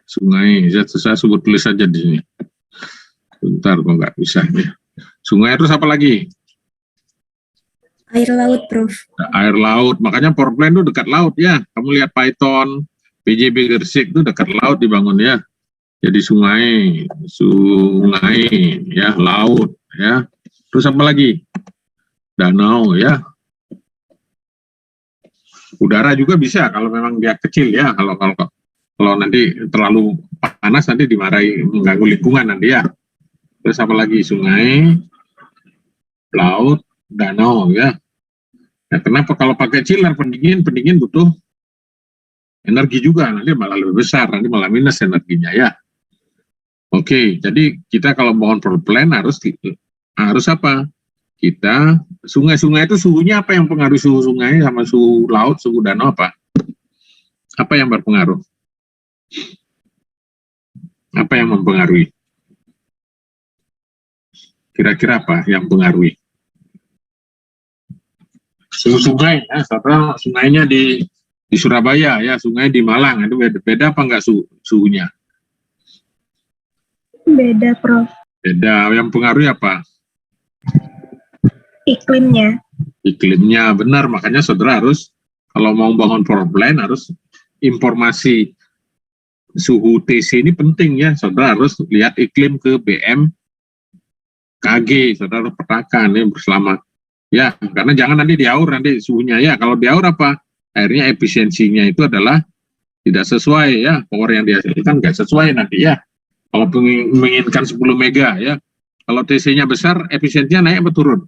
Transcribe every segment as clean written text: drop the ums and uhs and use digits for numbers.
Sungai, saya sebut tulis saja di sini. Bentar kok nggak bisa nih. Sungai terus apa lagi? Air laut, Prof. Air laut, makanya power plant itu dekat laut ya. Kamu lihat Python, PJB Gersik itu dekat laut dibangun ya. Jadi sungai, ya, laut ya. Terus apa lagi? Danau ya. Udara juga bisa kalau memang dia kecil ya. Kalau nanti terlalu panas nanti dimarahi, mengganggu lingkungan nanti ya. Terus apa lagi? Sungai, laut, danau ya. Nah, kenapa kalau pakai chiller pendingin butuh energi juga, nanti malah lebih besar, nanti malah minus energinya ya. Oke, jadi kita kalau bangun power plant harus apa? Kita sungai-sungai itu suhunya apa yang pengaruh suhu sungai sama suhu laut, suhu danau apa? Apa yang berpengaruh? Apa yang mempengaruhi? Kira-kira apa yang mempengaruhi? Suhu sungai, ya, setelah sungainya di Surabaya, ya, sungai di Malang, itu beda apa enggak suhunya? Beda, Prof. Beda. Yang pengaruh apa? Iklimnya. Iklimnya, benar. Makanya saudara harus, kalau mau bangun power plant, harus informasi suhu TC ini penting ya. Saudara harus lihat iklim ke BMKG, saudara harus petakan ya bersama. Ya, karena jangan nanti diaur nanti suhunya ya. Kalau diaur apa? Akhirnya efisiensinya itu adalah tidak sesuai ya. Power yang dihasilkan nggak sesuai nanti ya. Kalau menginginkan 10 mega ya. Kalau TC-nya besar, efisiensinya naik atau turun?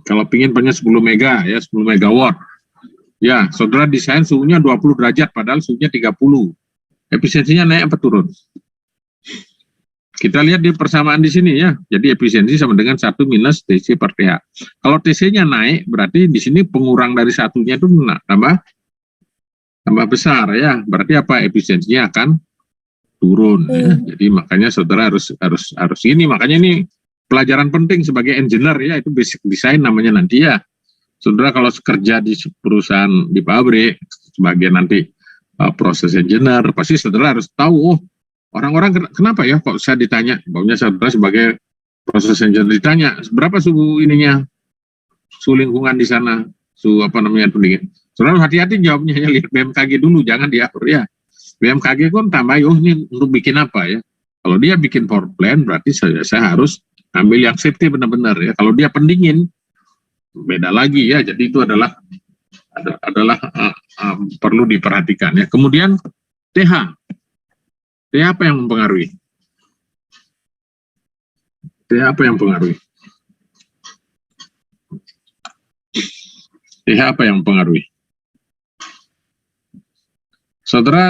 Kalau punya 10 mega ya, 10 megawatt. Ya, saudara desain suhunya 20 derajat padahal suhunya 30. Efisiensinya naik atau turun? Kita lihat di persamaan di sini ya. Jadi efisiensi sama dengan 1 minus TC per TH. Kalau TC-nya naik, berarti di sini pengurang dari satunya itu tambah besar ya. Berarti apa? Efisiensinya akan turun ya. Jadi makanya saudara harus ini. Makanya ini pelajaran penting sebagai engineer ya. Itu basic design namanya nanti ya. Saudara kalau kerja di perusahaan di pabrik sebagai nanti proses engineer, pasti saudara harus tahu, oh, orang-orang kenapa ya kok saya ditanya, pokoknya saudara sebagai proses engineer ditanya, berapa suhu ininya, suhu lingkungan di sana, suhu apa namanya pendingin. Saudara hati-hati jawabnya, ya lihat BMKG dulu, jangan diatur ya. BMKG kan tambah, oh ini untuk bikin apa ya. Kalau dia bikin power plant, berarti saya harus ambil yang safety benar-benar ya. Kalau dia pendingin, beda lagi ya. Jadi itu adalah perlu diperhatikan ya. Kemudian TH. TH apa yang mempengaruhi? TH apa yang mempengaruhi? TH apa yang mempengaruhi? Saudara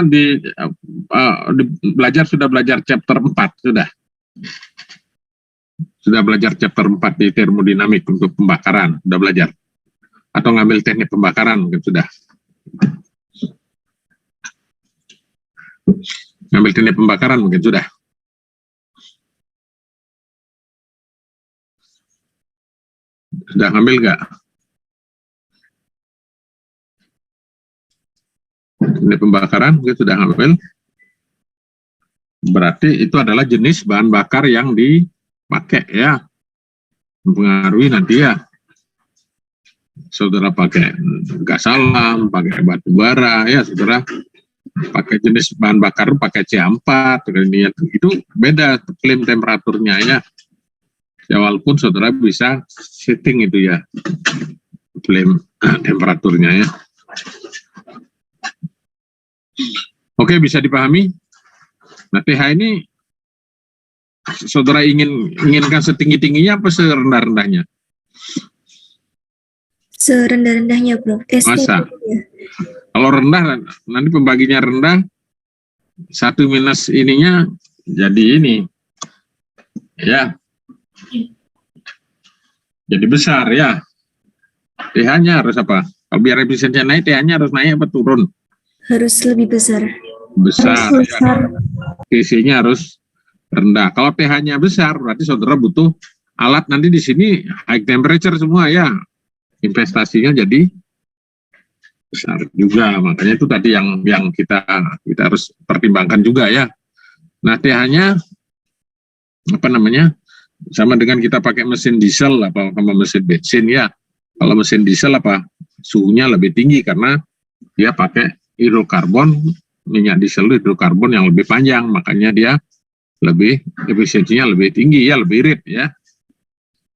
sudah belajar chapter 4 sudah. Sudah belajar chapter 4 di termodinamik untuk pembakaran, sudah belajar. Atau ngambil teknik pembakaran mungkin sudah. Ngambil teknik pembakaran mungkin sudah. Sudah ngambil nggak? Teknik pembakaran mungkin sudah ngambil. Berarti itu adalah jenis bahan bakar yang dipakai ya. Mempengaruhi nanti ya. Saudara pakai gas alam, pakai batu bara ya, saudara pakai jenis bahan bakar pakai C4 itu beda klaim temperaturnya ya. Ya walaupun saudara bisa setting itu ya klaim temperaturnya ya. Oke, bisa dipahami. Nah, TH ini saudara inginkan setinggi-tingginya apa serendah-rendahnya? Serendah-rendahnya, Bro. Masa? Kalau rendah, nanti pembaginya rendah, 1 minus ininya jadi ini. Ya. Jadi besar ya. TH-nya harus apa? Kalau biar efisiensinya naik, TH-nya harus naik apa turun? Harus lebih besar. Besar. Ya. TC-nya harus rendah. Kalau TH-nya besar, berarti saudara butuh alat nanti di sini high temperature semua ya. investasinya jadi besar juga. Makanya itu tadi yang kita harus pertimbangkan juga ya. Nah, TH-nya apa namanya? Sama dengan kita pakai mesin diesel apa sama mesin bensin ya. Kalau mesin diesel apa suhunya lebih tinggi karena dia pakai hidrokarbon, minyak diesel hidrokarbon yang lebih panjang, makanya dia lebih efisiensinya lebih tinggi ya, lebih irit ya.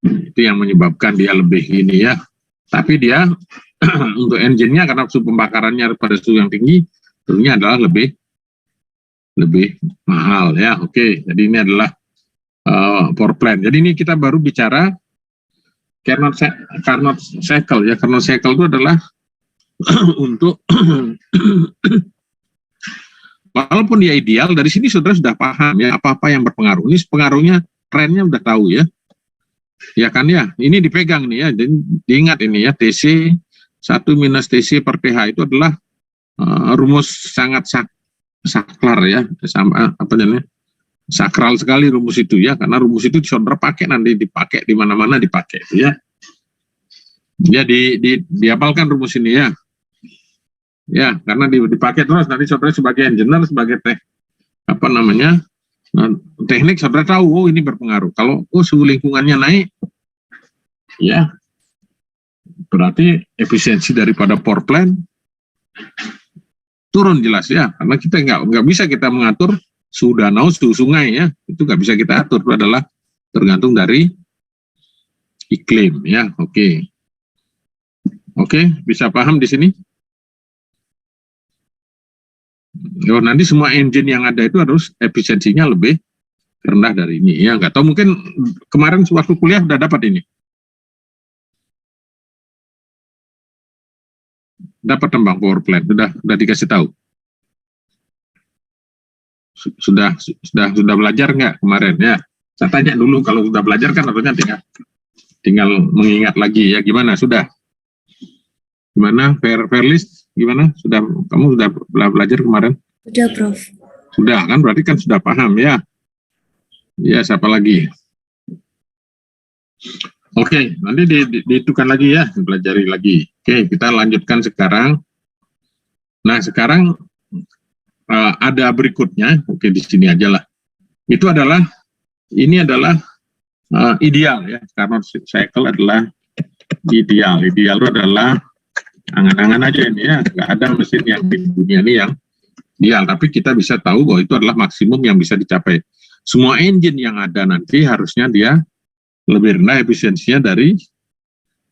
Itu yang menyebabkan dia lebih ini ya. Tapi dia untuk engine-nya karena suhu pembakarannya pada suhu yang tinggi, tentunya adalah lebih mahal ya. Oke, jadi ini adalah power plant. Jadi ini kita baru bicara Carnot cycle ya. Carnot cycle itu adalah untuk walaupun dia ideal, dari sini saudara sudah paham ya apa-apa yang berpengaruh. Ini pengaruhnya, trennya udah tahu ya. Ya kan ya, ini dipegang nih ya, dan diingat ini ya, TC 1 minus TC per TH itu adalah rumus sangat saklar ya, sama apa namanya, sakral sekali rumus itu ya, karena rumus itu saudara pakai nanti dipakai di mana-mana dipakai ya. Ya dihafalkan rumus ini ya. Ya, karena dipakai terus nanti saudara sebagai engineer, sebagai teknik saudara tahu, oh ini berpengaruh. Kalau suhu lingkungannya naik, ya berarti efisiensi daripada power plant turun jelas ya, karena kita nggak bisa kita mengatur suhu danau, suhu sungai ya, itu nggak bisa kita atur, itu adalah tergantung dari iklim ya. Oke, bisa paham di sini? Nanti semua engine yang ada itu harus efisiensinya lebih rendah dari ini ya. Nggak tahu, mungkin kemarin waktu kuliah udah dapat ini, dapat tembang power plant, udah dikasih tahu. Sudah belajar nggak kemarin ya? Saya tanya dulu, kalau sudah belajar kan harusnya tinggal mengingat lagi ya. Gimana, sudah? Gimana Fairlist? Gimana? Kamu sudah belajar kemarin? Sudah, Prof. Sudah kan, berarti kan sudah paham ya. Ya, siapa lagi? Oke, nanti dihitungkan lagi ya, pelajari lagi. Oke, kita lanjutkan sekarang. Nah, sekarang ada berikutnya. Oke, di sini aja lah. Ini adalah ideal ya, karena cycle adalah ideal. Ideal itu adalah angan-angan aja ini ya, nggak ada mesin yang di dunia ini yang ideal, tapi kita bisa tahu bahwa itu adalah maksimum yang bisa dicapai. Semua engine yang ada nanti harusnya dia lebih rendah efisiensinya dari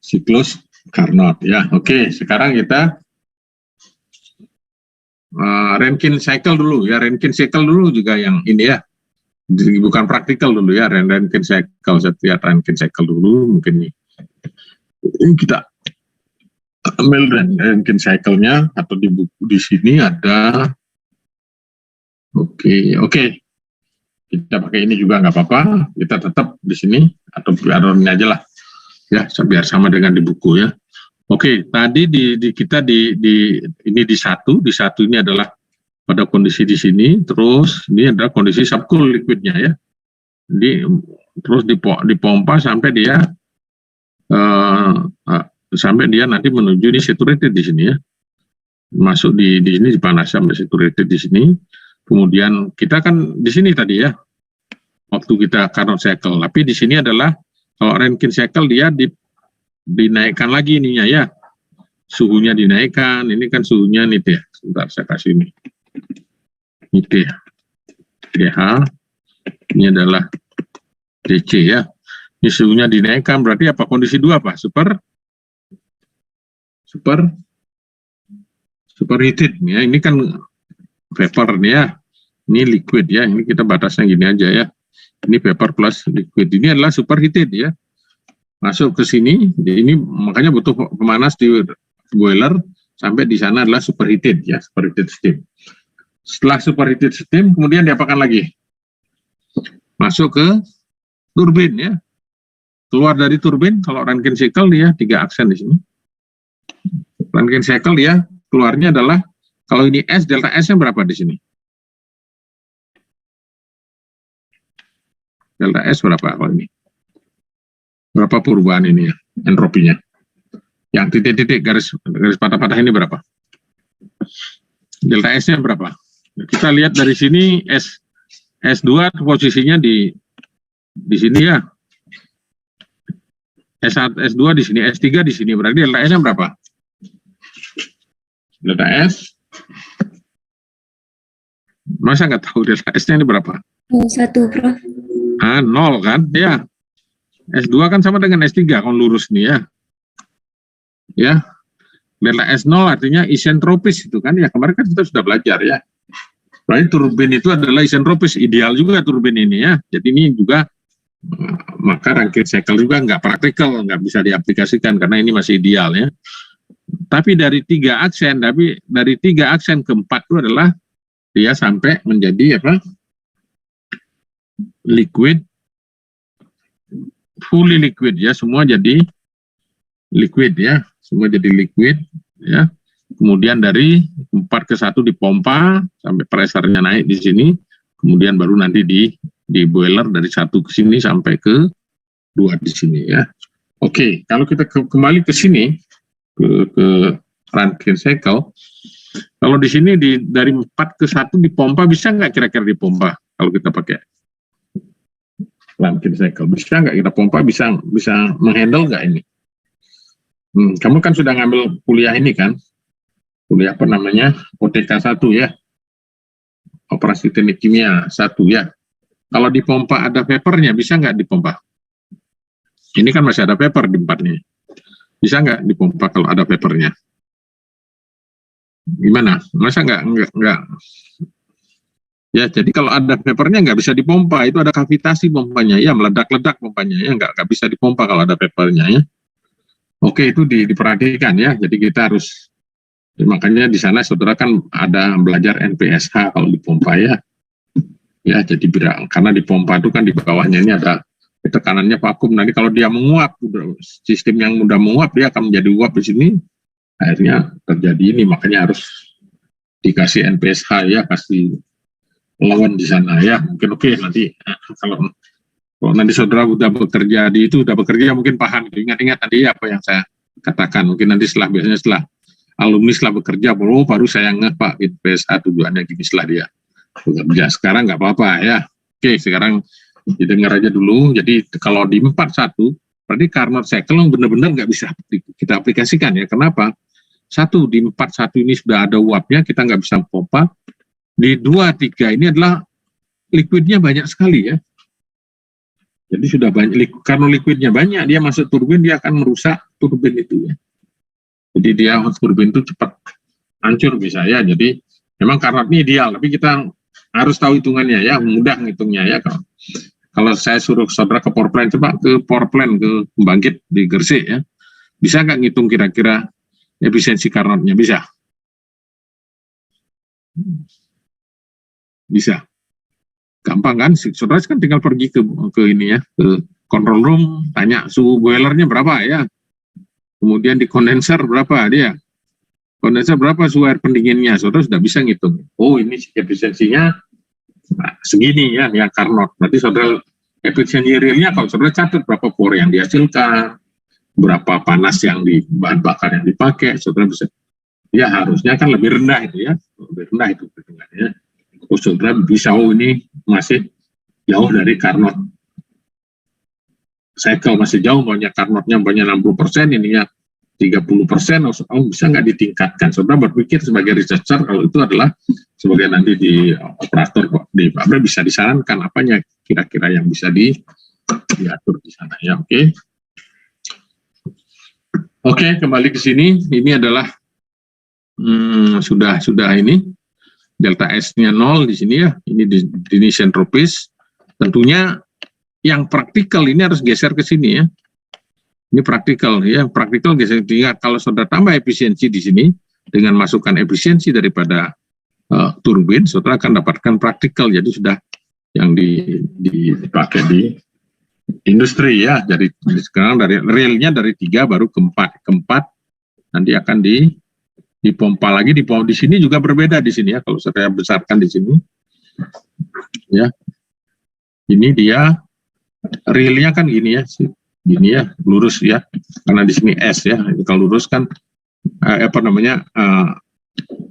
siklus Carnot ya. Oke, sekarang kita Rankine cycle dulu ya. Rankine cycle dulu juga yang ini ya, bukan praktikal dulu ya. Rankine cycle, setiap Rankine cycle dulu mungkin ini kita ambil Rankine cycle-nya, atau di buku di sini ada. Oke, kita pakai ini juga nggak apa-apa, kita tetap di sini atau biar ini aja lah ya, biar sama dengan di buku ya. Oke, tadi kita ini di satu ini adalah pada kondisi di sini, terus ini adalah kondisi subcool liquidnya ya. Terus dipompa sampai dia nanti menuju di saturated di sini ya. Masuk di sini dipanas sampai saturated di sini. Kemudian kita kan di sini tadi ya, waktu kita Carnot cycle, tapi di sini adalah kalau Rankine cycle dia dinaikkan lagi ininya ya, suhunya dinaikkan. Ini kan suhunya nih ya, sebentar saya kasih ini TH, ini adalah DC ya, ini suhunya dinaikkan, berarti apa, kondisi 2 apa, superheated ya. Ini kan vapor nih ya, ini liquid ya, ini kita batasnya gini aja ya, ini vapor plus liquid, ini adalah superheated ya, masuk ke sini, ini makanya butuh pemanas di boiler sampai di sana adalah superheated ya, superheated steam. Setelah superheated steam kemudian diapakan lagi, masuk ke turbin ya, keluar dari turbin. Kalau Rankine cycle dia 3 aksen di sini. Rankine cycle dia keluarnya adalah, kalau ini S, delta S-nya berapa di sini? Delta S berapa kalau ini? Berapa perubahan ini ya, entropinya? Yang titik-titik garis patah-patah ini berapa? Delta S-nya berapa? Kita lihat dari sini S2 posisinya di sini ya. S1, S2 di sini, S3 di sini. Berarti delta S-nya berapa? Delta S. Masa nggak tahu delta S-nya ini berapa? 1, Prof. 0 kan? Ya. S2 kan sama dengan S3 kalau lurus nih ya. Ya. Delta S0 artinya isentropis itu kan. Ya kemarin kan kita sudah belajar ya. Berarti turbin itu adalah isentropis. Ideal juga turbin ini ya. Jadi ini juga maka Rankine cycle juga nggak praktikal, nggak bisa diaplikasikan karena ini masih ideal ya. Tapi dari 3 aksen keempat itu adalah dia sampai menjadi apa? Liquid, fully liquid ya, semua jadi liquid ya, semua jadi liquid ya. Kemudian dari 4 ke 1 dipompa sampai pressure-nya naik di sini, kemudian baru nanti di boiler dari 1 ke sini sampai ke 2 di sini ya. Oke, kalau kita kembali ke sini ke Rankine cycle, kalau di sini dari 4 ke 1 dipompa, bisa nggak kira-kira dipompa kalau kita pakai Rankine cycle? Bisa nggak kita pompa? Bisa menghandle nggak ini? Kamu kan sudah ngambil kuliah ini kan? Kuliah apa namanya? OTK 1 ya. Operasi teknik kimia 1 ya. Kalau dipompa ada papernya, bisa nggak dipompa? Ini kan masih ada paper di 4 nih. Bisa nggak dipompa kalau ada papernya? Gimana? Masa nggak? Ya, jadi kalau ada papernya nggak bisa dipompa, itu ada kavitasi pompanya, ya meledak-ledak pompanya, ya nggak bisa dipompa kalau ada papernya ya. Oke, itu diperhatikan ya. Jadi kita harus, makanya di sana saudara kan ada belajar NPSH kalau dipompa ya. Ya, jadi karena dipompa itu kan di bawahnya ini ada tekanannya vakum. Nanti kalau dia menguap, sistem yang mudah menguap dia akan menjadi uap di sini. Akhirnya terjadi ini, makanya harus dikasih NPSH ya, kasih lawan di sana ya. Mungkin oke, nanti kalau nanti saudara udah bekerja mungkin paham. Ingat-ingat tadi apa yang saya katakan. Mungkin nanti biasanya setelah alumni bekerja baru saya ngeh Pak NPSH tujuannya gini setelah dia bekerja. Sekarang nggak apa-apa ya. Oke, sekarang didengar aja dulu. Jadi kalau di 41 berarti Carnot cycle benar-benar nggak bisa kita aplikasikan ya. Kenapa? 1 di 41 ini sudah ada uapnya, kita nggak bisa pompa. Di 2, 3 ini adalah liquidnya banyak sekali ya. Jadi sudah banyak, karena liquidnya banyak, dia masuk turbin, dia akan merusak turbin itu ya. Jadi dia turbin itu cepat hancur bisa ya. Jadi memang Carnot ini ideal, tapi kita harus tahu hitungannya ya, mudah ngitungnya ya. Kalau saya suruh saudara ke power plant, coba ke power plant, ke pembangkit di Gresik ya. Bisa nggak ngitung kira-kira efisiensi Carnotnya? Bisa? Bisa. Gampang kan? Saudara kan tinggal pergi ke ini ya, ke control room, tanya suhu boilernya berapa ya. Kemudian di kondenser berapa dia. Kondenser berapa suhu air pendinginnya. Saudara sudah bisa ngitung. Oh, ini efisiensinya segini ya, yang Carnot. Berarti saudara efisiensi realnya kalau saudara catat berapa power yang dihasilkan, berapa panas yang di bahan bakar yang dipakai, saudara bisa. Ya harusnya kan lebih rendah itu ya, lebih rendah itu perhitungannya. Oh, saudara bisa, oh ini masih jauh dari Carnot cycle, masih jauh, banyak Carnotnya banyak 60%, ininya 30%, oh bisa nggak ditingkatkan? Saudara berpikir sebagai researcher, kalau itu adalah sebagai nanti di operator di pabrik bisa disarankan apanya kira-kira yang bisa diatur di sana ya. Oke, kembali ke sini. Ini adalah sudah ini delta S-nya 0 di sini ya. Ini di isentropis. Tentunya yang praktikal ini harus geser ke sini ya. Ini praktikal ya, praktikal geser. Kalau saudara tambah efisiensi di sini dengan masukkan efisiensi daripada turbin, saudara akan dapatkan praktikal. Jadi sudah yang dipakai di industri ya. Jadi sekarang dari realnya dari 3 baru ke 4. Ke 4 nanti akan dipompa lagi. Dipompa di sini juga berbeda di sini ya. Kalau saya besarkan di sini ya. Ini dia realnya kan gini ya. gini ya, lurus ya, karena di sini S ya. Kalau lurus kan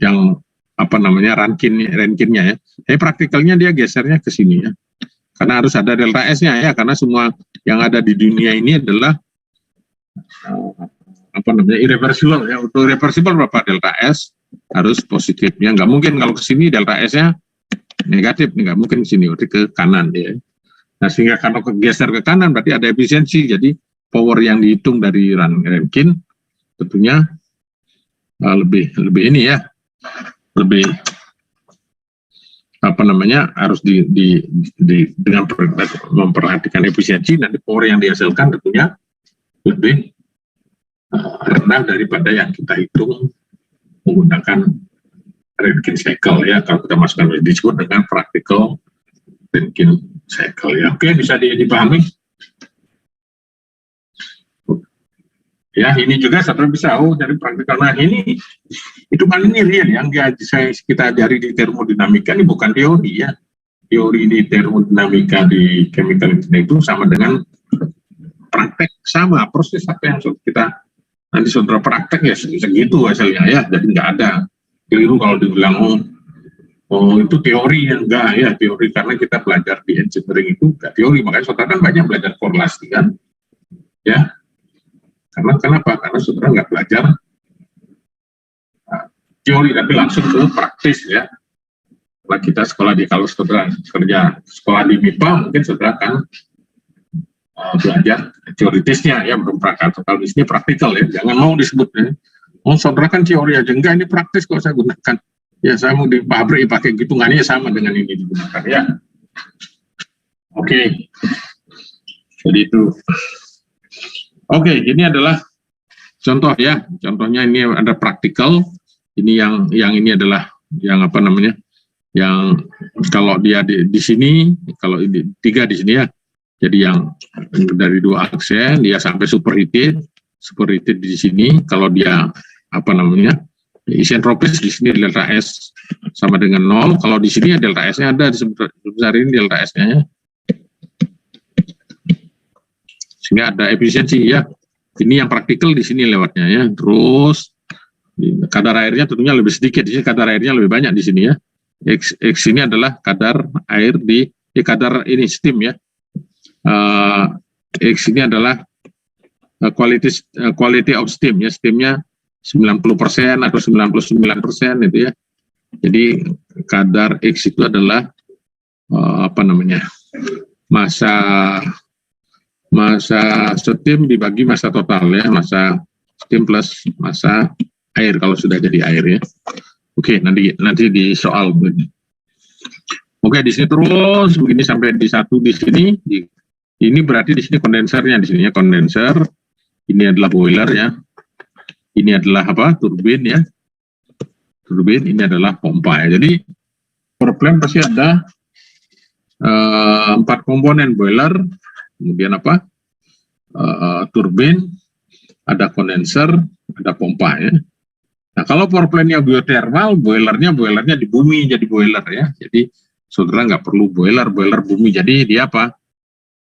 yang rankinnya ya. Tapi praktikalnya dia gesernya ke sini ya. Karena harus ada delta S-nya ya, karena semua yang ada di dunia ini adalah irreversible ya. Untuk irreversible berapa delta S harus positifnya, nggak mungkin kalau ke sini delta S-nya negatif, nggak mungkin ke sini, berarti ke kanan ya. Nah, sehingga kalau geser ke kanan berarti ada efisiensi. Jadi power yang dihitung dari Rankine tentunya lebih ini ya, lebih harus dengan memperhatikan efisiensi, nanti power yang dihasilkan tentunya lebih rendah daripada yang kita hitung menggunakan Rankine cycle ya. Kalau kita masukkan disebut dengan practical Rankine cycle ya. Oke, bisa dipahami ya. Ini juga saudara bisa dari praktikal. Nah, ini real yang kita ajari di termodinamika, ini bukan teori ya. Teori di termodinamika di chemical engineering itu sama dengan praktek, sama proses apa yang kita nanti saudara praktek ya segitu hasilnya ya. Jadi nggak ada keliru kalau dibilang oh itu teori, yang enggak ya, teori karena kita belajar di engineering itu enggak teori, makanya saudara kan banyak belajar korelasi kan ya. Karena kenapa? Karena saudara nggak belajar teori tapi langsung ke praktis ya. Kalau kita kalau saudara kerja sekolah di MIPA, mungkin saudara akan belajar teoritisnya ya, belum praktikal. Kalau di sini praktikal ya, jangan mau disebutnya saudara kan teori aja, enggak, ini praktis kok saya gunakan ya. Saya mau di pabrik pakai hitungannya sama dengan ini digunakan ya. Oke. Jadi itu. Oke, ini adalah contoh ya. Contohnya ini ada praktikal. Ini yang ini adalah yang yang kalau dia di sini, kalau ini 3 di sini ya. Jadi yang dari 2 aksen dia sampai superheated di sini. Kalau dia isentropis di sini delta S sama dengan 0. Kalau di sini ya delta S-nya ada, sebesar ini delta S-nya ya. Sehingga ada efisiensi ya. Ini yang praktikal di sini lewatnya ya. Terus kadar airnya tentunya lebih sedikit, di sini kadar airnya lebih banyak di sini ya. X ini adalah kadar air kadar ini steam ya. X ini adalah quality of steam ya, steamnya 90% atau 99% itu ya. Jadi kadar X itu adalah massa steam dibagi massa total ya, massa steam plus massa air kalau sudah jadi air ya. Oke, nanti di soal begini. Oke, di sini terus begini sampai di 1 di sini. Ini berarti di sini kondensernya, di sininya kondenser. Ini adalah boiler ya. Ini adalah turbin ya. Turbin, ini adalah pompa ya. Jadi problem pasti ada 4 komponen, boiler, kemudian turbin, ada kondenser, ada pompa ya. Nah, kalau power plant-nya geothermal, boilernya di bumi jadi boiler ya. Jadi saudara nggak perlu boiler bumi. Jadi dia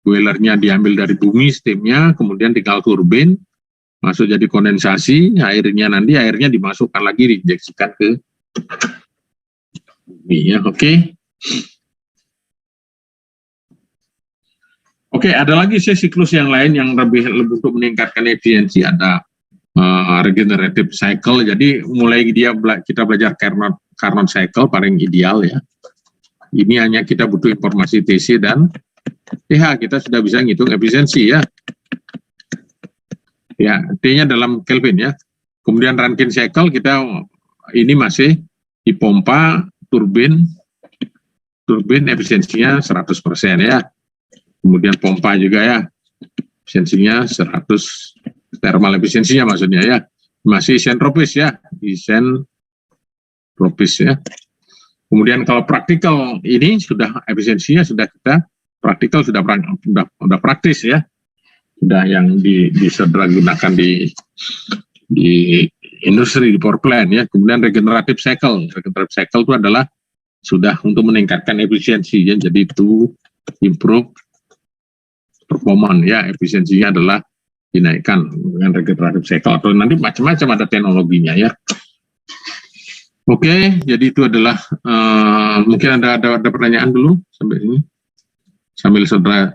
boilernya diambil dari bumi, steamnya, kemudian tinggal turbin, masuk jadi kondensasi, airnya dimasukkan lagi, diinjeksikan ke bumi ya. Oke. Oke, ada lagi siklus yang lain yang lebih untuk meningkatkan efisiensi, ada regenerative cycle. Jadi mulai kita belajar Carnot cycle paling ideal ya. Ini hanya kita butuh informasi TC dan TH, kita sudah bisa ngitung efisiensi ya. Ya, T-nya dalam Kelvin ya. Kemudian Rankine cycle kita ini masih di pompa turbin efisiensinya 100% ya. Kemudian pompa juga ya, efisiensinya 100, thermal efisiensinya maksudnya ya, masih isentropis ya, isentropis ya. Kemudian kalau praktikal ini sudah efisiensinya sudah kita praktikal sudah praktis ya, sudah yang disaudara gunakan di industri, di power plant ya. Kemudian regenerative cycle itu adalah sudah untuk meningkatkan efisiensi ya, jadi itu improve performance ya, efisiensinya adalah dinaikkan dengan regeneratif cycle atau nanti macam-macam ada teknologinya ya. Oke, jadi itu adalah mungkin ada pertanyaan dulu sampai ini. Sambil saudara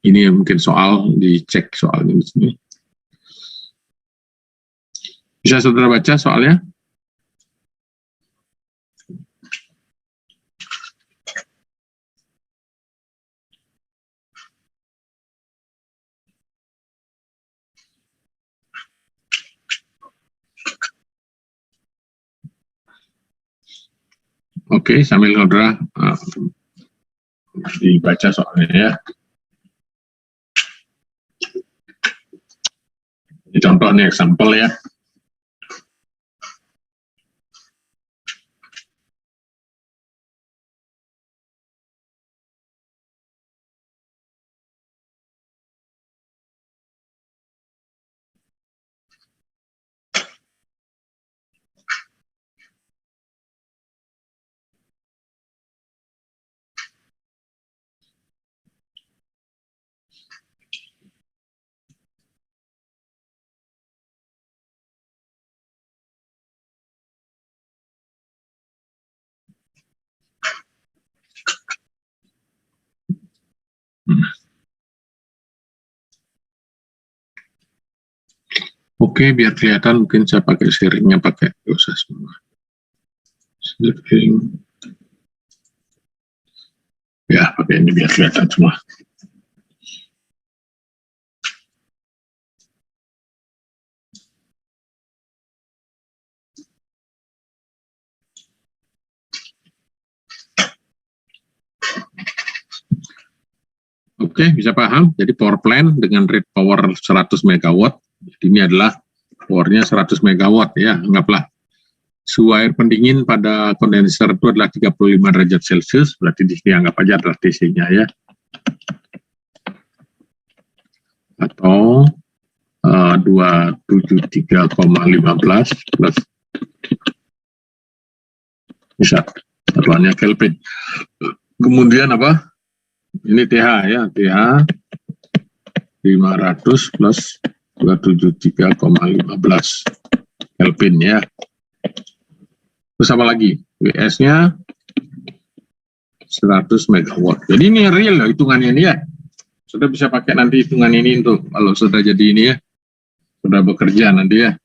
ini mungkin soal dicek soalnya di sini. Bisa saudara baca soalnya? Oke, sambil saudara dibaca soalnya ya. Ini contohnya example ya. Oke, biar kelihatan mungkin saya pakai sharingnya pakai usah semua. Sharing. Ya, pakai ini biar kelihatan semua. Oke, bisa paham. Jadi power plant dengan rate power 100 MW. Jadi ini adalah powernya 100 MW ya, anggaplah. Suhu air pendingin pada kondenser itu adalah 35 derajat Celcius, berarti di sini anggap aja adalah TC-nya ya. Atau 273,15 plus bisa satuannya Kelvin. Kemudian apa? Ini TH ya, TH 500 plus 273,15 Kelvin ya. Terus apa lagi? WS-nya 100 MW. Jadi ini real loh hitungannya ini ya. Sudah bisa pakai nanti hitungan ini untuk kalau sudah jadi ini ya. Sudah bekerja nanti ya.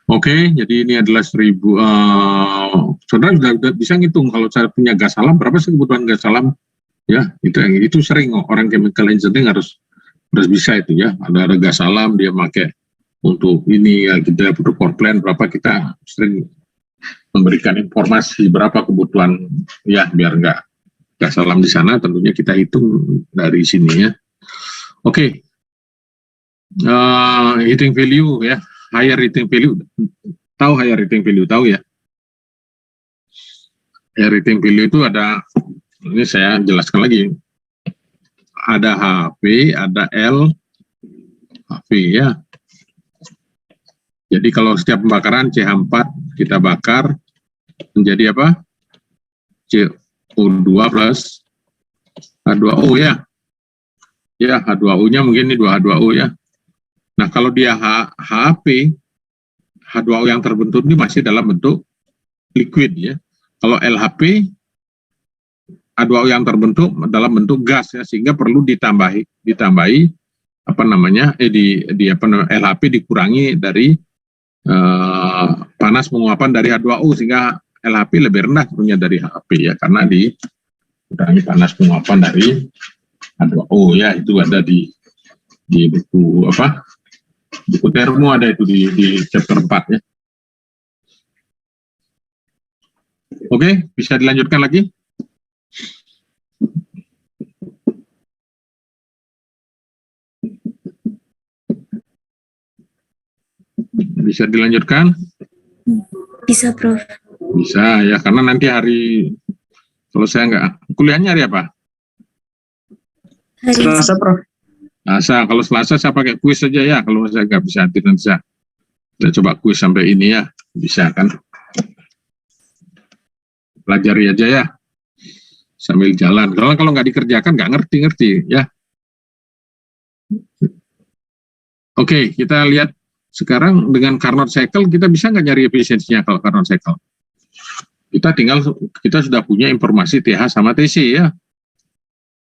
Oke, jadi ini adalah 1000. Saudara sudah bisa ngitung kalau saya punya gas alam berapa sih kebutuhan gas alam? Ya, itu sering orang chemical engineering harus bisa itu ya. Ada gas alam dia pakai untuk ini ya, kita butuh power plant berapa, kita sering memberikan informasi berapa kebutuhan ya, biar nggak gas alam di sana tentunya kita hitung dari sini ya. Oke. Heating value ya, higher heating value, tahu higher heating value, tahu ya. Higher heating value itu ada, ini saya jelaskan lagi, ada HP, ada LHV ya. Jadi kalau setiap pembakaran CH4 kita bakar menjadi apa? CO2 plus H2O ya. Ya, H2O-nya mungkin ini 2H2O ya. Nah, kalau dia HP, H2O yang terbentuk ini masih dalam bentuk liquid ya. Kalau LHP, H2O yang terbentuk dalam bentuk gas ya, sehingga perlu ditambahi apa namanya? LHP dikurangi dari panas penguapan dari H2O sehingga LHP lebih rendah tentunya dari HP ya, karena dikurangi panas penguapan dari H2O ya. Itu ada di buku apa, buku termo ada itu di chapter 4 ya. Oke, bisa dilanjutkan lagi. Bisa dilanjutkan? Bisa, Prof. Bisa ya, karena nanti kalau saya nggak, kuliahnya hari apa? Hari Selasa, Prof. Selasa. Kalau Selasa saya pakai kuis saja ya, kalau saya nggak bisa hadir nanti saya coba kuis sampai ini ya, bisa kan? Pelajari aja ya, sambil jalan. Kalau nggak dikerjakan nggak ngerti ya. Oke, kita lihat sekarang dengan Carnot cycle kita bisa nggak nyari efisiensinya kalau Carnot cycle? Kita sudah punya informasi TH sama TC ya.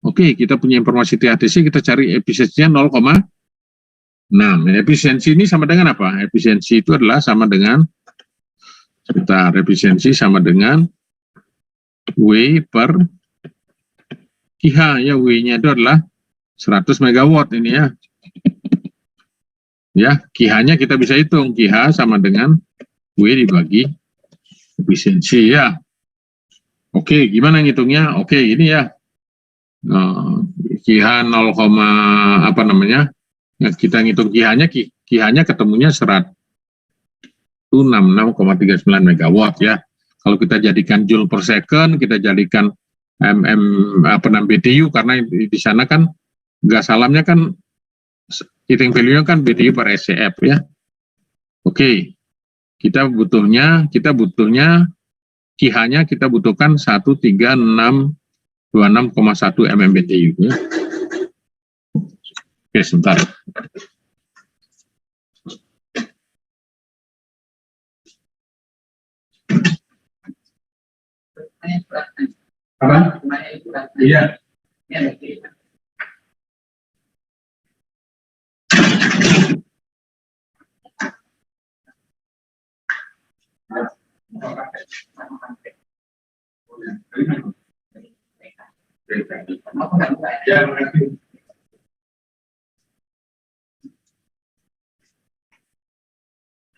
Oke, kita punya informasi TH TC, kita cari efisiensinya 0,6. Efisiensi ini sama dengan apa? Efisiensi itu adalah sama dengan efisiensi sama dengan W per KH ya, W-nya itu adalah 100 megawatt ini ya. Ya, KH-nya kita bisa hitung, KH sama dengan W dibagi efisiensi ya. Oke, gimana ngitungnya? Oke, ini ya. KH 0, apa namanya? Ya, kita ngitung KH-nya ketemunya 166,39 megawatt ya. Kalau kita jadikan joule per second, kita jadikan BTU, karena di sana kan gas alamnya kan heating value-nya kan BTU per SCF ya. Oke. Kita butuhnya KH-nya kita butuhkan 13626,1 MMBTU ya. Oke, sebentar. Apa? Iya.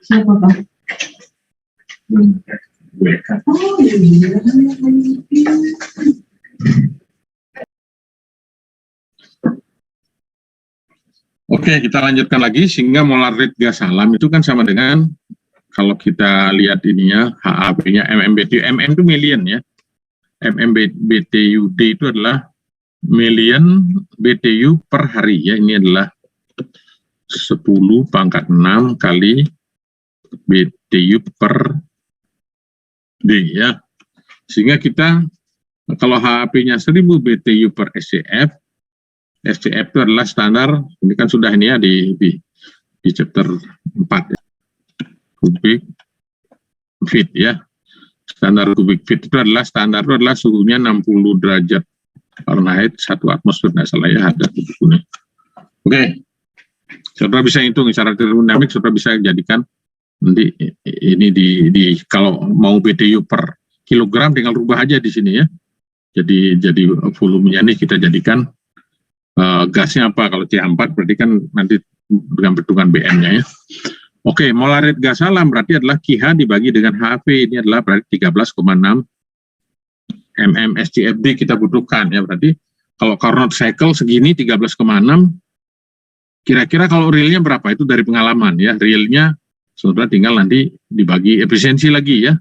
Siapa, Pak? Oh, iya. Oke, kita lanjutkan lagi, sehingga molar rate gas alam itu kan sama dengan, kalau kita lihat ininya, HAP-nya MMBTU, MM itu million ya, MMBTUD itu adalah million BTU per hari ya, ini adalah 10 pangkat 6 kali BTU per D ya, sehingga kita kalau HAP-nya 1000 BTU per SCF itu adalah standar, ini kan sudah ini ya di chapter 4 ya, kubik feet ya, standar kubik feet itu adalah suhunya 60 derajat Fahrenheit 1 atmosfer, nggak salah ya, ada bukunya. Oke, saudara bisa hitung secara termodinamik, saudara bisa jadikan nanti ini di kalau mau BTU per kilogram tinggal rubah aja di sini ya, jadi volumenya nih kita jadikan gasnya apa, kalau CH4 berarti kan nanti dengan perhitungan BM-nya ya. Oke, molar rate gas alam berarti adalah KH dibagi dengan HV, ini adalah berarti 13,6 mmSCFD kita butuhkan ya, berarti kalau Carnot cycle segini 13,6, kira-kira kalau realnya berapa, itu dari pengalaman ya, realnya saudara tinggal nanti dibagi efisiensi lagi ya.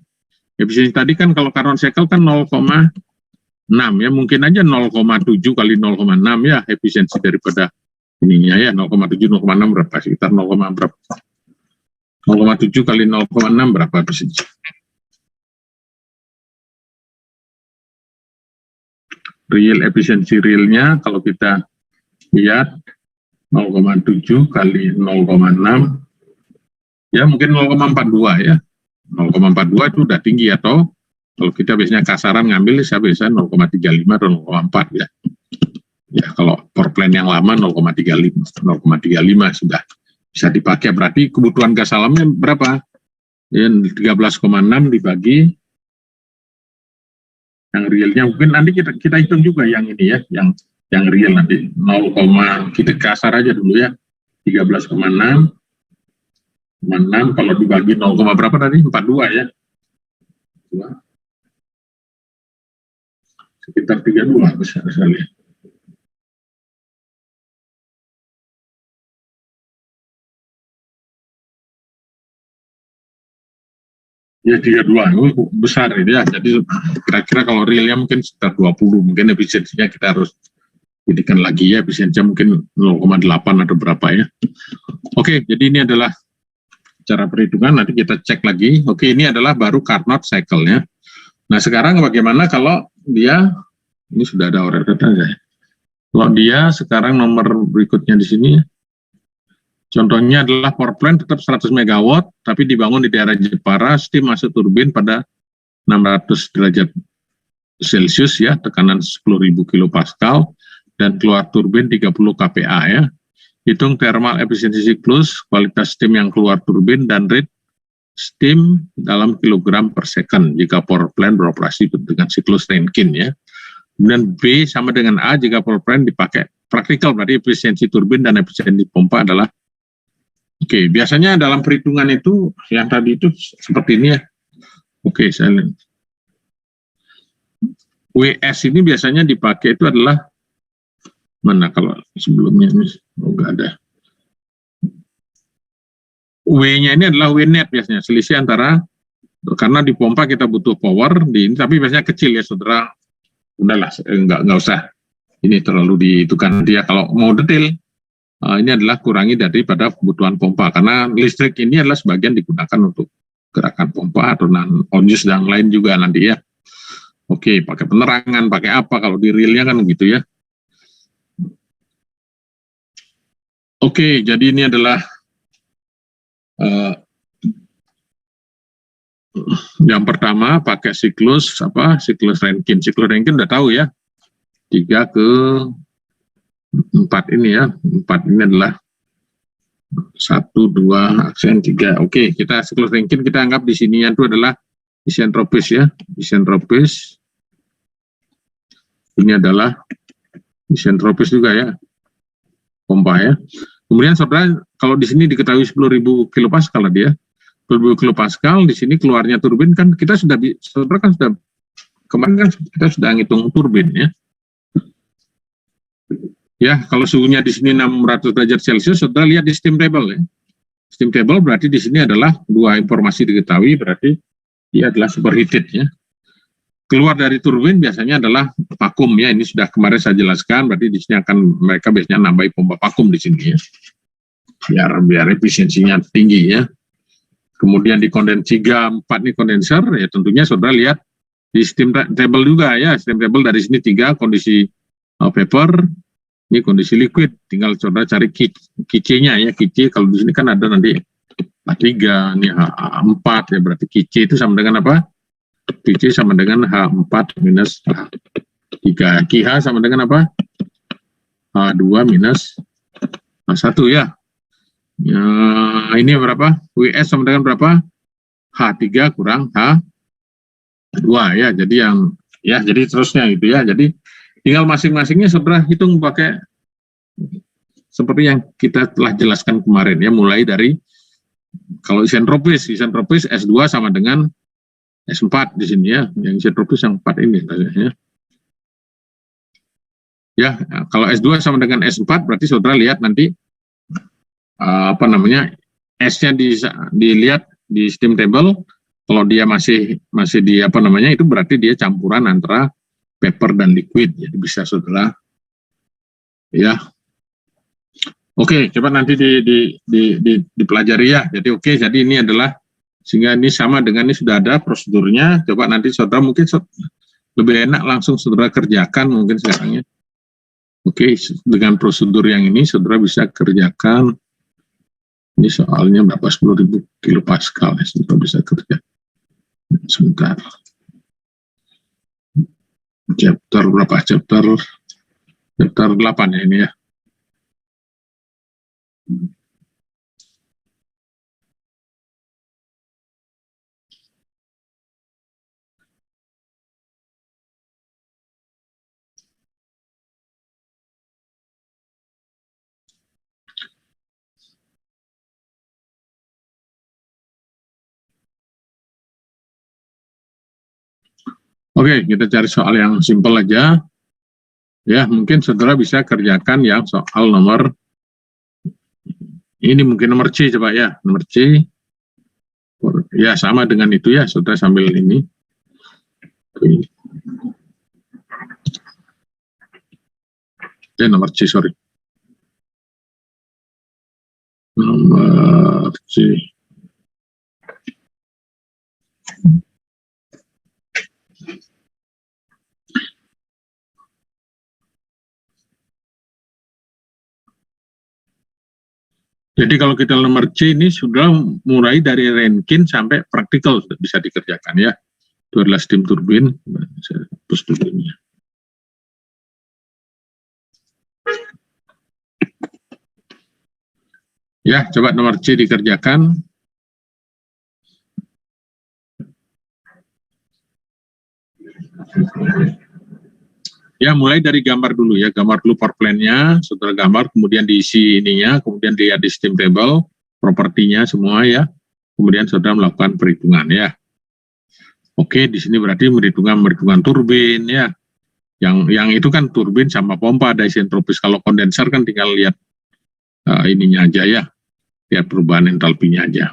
Efisiensi tadi kan kalau Carnot cycle kan 0,6 ya, mungkin aja 0,7 kali 0,6 ya efisiensi daripada ininya ya, 0,7 0,6 berapa, sekitar 0,7 kali 0,6 berapa efisiensi. Real efisiensi realnya kalau kita lihat 0,7 kali 0,6 ya mungkin 0,42 ya, 0,42 itu udah tinggi, atau kalau kita biasanya kasaran ngambil, saya biasanya 0,35 atau 0,4 ya. Ya kalau power plant yang lama 0,35 sudah bisa dipakai. Berarti kebutuhan gas alamnya berapa? Ya, 13,6 dibagi yang realnya, mungkin nanti kita hitung juga yang ini ya, yang real nanti 0, kita kasar aja dulu ya, 13,6 kalau dibagi 0, berapa tadi? 42 ya. Sekitar 32 besar sekali. Ya 32 besar ini ya. Jadi kira-kira kalau realnya mungkin sekitar 20, mungkin efisiensinya kita harus jadikan lagi ya, efisiensinya mungkin 0,8 atau berapa ya. Oke, jadi ini adalah cara perhitungan, nanti kita cek lagi. Oke, ini adalah baru Carnot cycle-nya. Nah, sekarang bagaimana kalau dia, ini sudah ada order data ya. Kalau dia sekarang nomor berikutnya di sini, contohnya adalah power plant tetap 100 megawatt, tapi dibangun di daerah Jepara, steam masuk turbin pada 600 derajat Celcius ya, tekanan 10.000 kilopascal, dan keluar turbin 30 kPa ya. Hitung thermal efficiency siklus, kualitas steam yang keluar turbin, dan rate steam dalam kilogram per second jika power plant beroperasi dengan siklus Rankine ya. Kemudian B sama dengan A jika power plant dipakai praktikal, berarti efisiensi turbin dan efisiensi pompa adalah oke. Biasanya dalam perhitungan itu yang tadi itu seperti ini ya. Oke, saya lihat. WS ini biasanya dipakai itu adalah mana kalau sebelumnya ini nggak ada. W-nya ini adalah W net biasanya, selisih antara, karena di pompa kita butuh power di ini, tapi biasanya kecil ya saudara. Udahlah, nggak usah ini terlalu dihitungkan dia. Kalau mau detail, ini adalah kurangi daripada kebutuhan pompa, karena listrik ini adalah sebagian digunakan untuk gerakan pompa atau non-use dan lain juga nanti ya. Oke, pakai penerangan, pakai apa kalau di realnya kan gitu ya. Oke, jadi ini adalah yang pertama pakai siklus siklus Rankine. Siklus Rankine udah tahu ya, 3 ke 4 ini ya. 4 ini adalah 1, 2, aksen 3. Oke, kita siklus Rankine kita anggap di sini itu adalah isentropis ya. Isentropis ini adalah isentropis juga ya, pompa ya. Kemudian saudara kalau di sini diketahui 10.000 kilopascal dia 10.000 kilopascal, di sini keluarnya turbin kan kita sudah, saudara kan sudah, kemarin kan kita sudah ngitung turbin ya. Ya, kalau suhunya di sini 600 derajat Celcius, saudara lihat di steam table ya. Steam table berarti di sini adalah dua informasi diketahui, berarti dia adalah superheated ya. Keluar dari turbin biasanya adalah vakum ya, ini sudah kemarin saya jelaskan, berarti di sini akan mereka biasanya nambahi pompa vakum di sini ya. Biar efisiensinya tinggi ya. Kemudian di kondensi 3, 4 ini kondenser, ya tentunya saudara lihat di steam table juga ya, steam table dari sini 3 kondisi vapor, ini kondisi liquid, tinggal saudara cari QC-nya ya, QC kalau di sini kan ada nanti H3, ini H4 ya, berarti QC itu sama dengan apa? QC sama dengan H4 minus H3, QH sama dengan apa? H2 minus H1 ya. Ya, ini berapa? WS sama dengan berapa? H3 kurang H2 ya. Jadi jadi terusnya gitu ya. Jadi tinggal masing-masingnya saudara hitung pakai seperti yang kita telah jelaskan kemarin ya, mulai dari kalau isentropis S2 sama dengan S4 di sini ya. Yang isentropis yang 4 ini ya. Ya, kalau S2 sama dengan S4 berarti saudara lihat nanti S-nya dilihat di steam table. Kalau dia masih di itu berarti dia campuran antara vapor dan liquid, jadi bisa saudara ya. Oke, coba nanti dipelajari ya. Jadi oke, jadi ini adalah, sehingga ini sama dengan ini sudah ada prosedurnya. Coba nanti saudara mungkin lebih enak langsung saudara kerjakan mungkin sekarang ya. Oke, dengan prosedur yang ini saudara bisa kerjakan. Ini soalnya berapa? 10.000 kilopascal ya, kita bisa kerja. Sebentar. Chapter berapa? Chapter 8 ya ini ya. Oke, kita cari soal yang simpel aja. Ya, mungkin saudara bisa kerjakan yang soal nomor, ini mungkin nomor C coba ya, nomor C. Ya, sama dengan itu ya, saudara sambil ini. Nomor C, sorry. Nomor C. Jadi kalau kita nomor C ini sudah mulai dari rangkin sampai praktikal bisa dikerjakan ya. Itu adalah steam turbin. Saya hapus dulu ini. Ya, coba nomor C dikerjakan. Ya, mulai dari gambar dulu ya, gambar dulu power plan-nya, setelah gambar, kemudian diisi ininya, kemudian dilihat di steam table, propertinya semua ya, kemudian saudara melakukan perhitungan ya. Oke, di sini berarti perhitungan turbin ya, yang itu kan turbin sama pompa disentropis. Kalau kondenser kan tinggal lihat ininya aja ya, lihat perubahan entalpinya aja.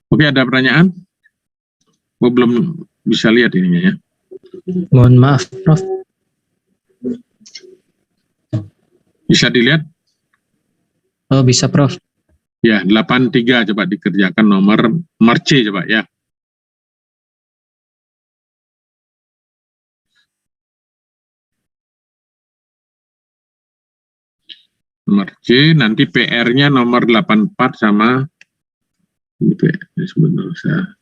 Oke, ada pertanyaan? Oh, belum bisa lihat ininya ya. Mohon maaf, Prof. Bisa dilihat? Oh, bisa, Prof. Ya, 83 coba dikerjakan nomor C coba ya. Nomor C, nanti PR-nya nomor 84 sama ini PR sebenarnya saya.